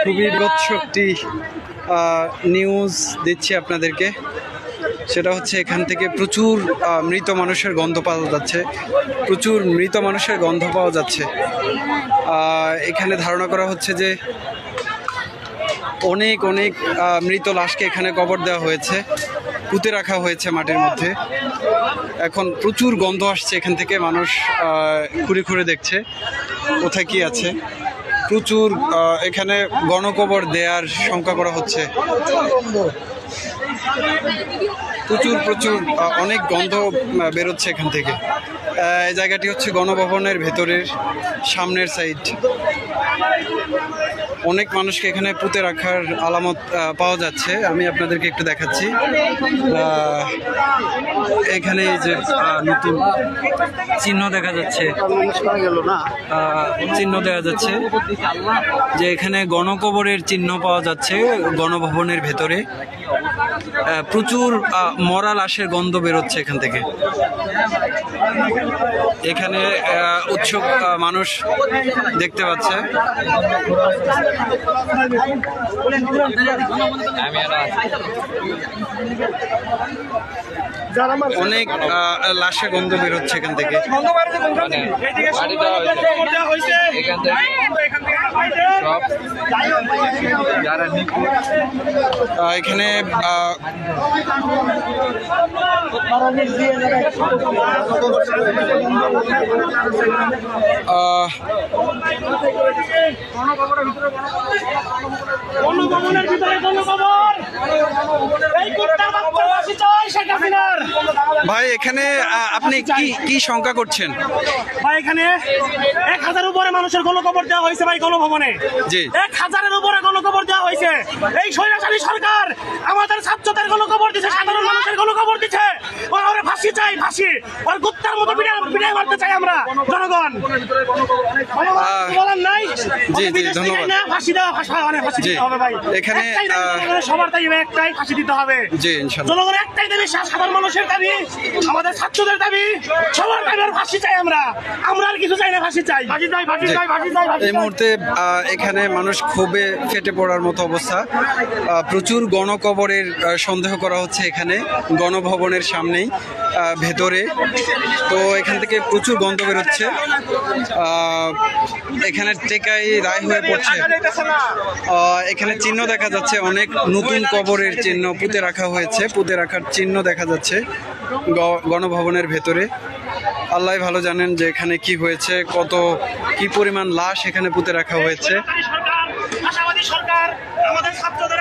খুবই বিভৎস একটি নিউজ দিচ্ছি আপনাদেরকে। সেটা হচ্ছে এখান থেকে প্রচুর মৃত মানুষের গন্ধ পাওয়া যাচ্ছে, প্রচুর মৃত মানুষের গন্ধ পাওয়া যাচ্ছে। এখানে ধারণা করা হচ্ছে যে অনেক অনেক মৃত লাশকে এখানে কবর দেওয়া হয়েছে, পুঁতে রাখা হয়েছে মাটির মধ্যে। এখন প্রচুর গন্ধ আসছে এখান থেকে, মানুষ ঘুরে ঘুরে দেখছে কোথায় কি আছে। প্রচুর এখানে গণকবর দেওয়ার শঙ্কা করা হচ্ছে। প্রচুর প্রচুর অনেক গন্ধ বেরোচ্ছে এখান থেকে। এই জায়গাটি হচ্ছে গণভবনের ভেতরের সামনের সাইড। অনেক মানুষকে এখানে পুঁতে রাখার আলামত পাওয়া যাচ্ছে। আমি আপনাদেরকে একটু দেখাচ্ছি। এখানে এই যে নতুন চিহ্ন দেখা যাচ্ছে, চিহ্ন দেখা যাচ্ছে যে এখানে গণকবরের চিহ্ন পাওয়া যাচ্ছে গণভবনের ভেতরে। প্রচুর মরা লাশের গন্ধ বেরোচ্ছে এখান থেকে। এখানে উৎসুক মানুষ দেখতে পাচ্ছে। অনেক লাশের গন্ধ বেরোচ্ছে এখান থেকে। এখানে ভাই এখানে আপনি কি শঙ্কা করছেন? ভাই এখানে 1000 উপরে মানুষের গণকবর দেওয়া হয়েছে ভাই গণভবনে। জি, 1000-এর উপরে গণকবর দেওয়া হয়েছে। এই স্বৈরাচারী সরকার আমাদের ছাত্রদের গণকবর দিচ্ছে, সাধারণ মানুষের গণকবর দিচ্ছে। ওরা ফাঁসি চাই, ফাঁসি। ওর কুত্তার মতো বিদায় মারতে চাই আমরা জনগণ। বলার নাই। জি জি, ধন্যবাদ। ফাঁসি দেওয়া, ফাঁসি দিতে হবে ভাই। এখানে সবার দাবি একটাই, ফাঁসি দিতে হবে। জি, ইনশাআল্লাহ। জনগণের একটাই দাবি, সাধারণ মানুষের দাবি, আমাদের ছাত্রদের দাবি, সবার দাবি ফাঁসি চাই। আমরা আর কিছু চাই না, ফাঁসি চাই, ফাঁসি চাই, ফাঁসি চাই, ফাঁসি চাই। এই মুহূর্তে এখানে মানুষ ক্ষোভে ফেটে পড়ার মতো অবস্থা। প্রচুর গণকবরের সন্দেহ করা হচ্ছে এখানে গণভবনের সামনেই ভেতরে। তো এখান থেকে প্রচুর গন্ধ বেরোচ্ছে। এখানে টেকাই রায় হয়ে পড়ছে। এখানে চিহ্ন দেখা যাচ্ছে, অনেক নতুন কবরের চিহ্ন পুঁতে রাখা হয়েছে, পুঁতে রাখার চিহ্ন দেখা যাচ্ছে গণভবনের ভেতরে। আল্লাহ ভালো জানেন যে এখানে কি হয়েছে, কি পরিমাণ লাশ এখানে পুঁতে রাখা হয়েছে। আশাবাদী সরকার আমাদের ছাত্রদের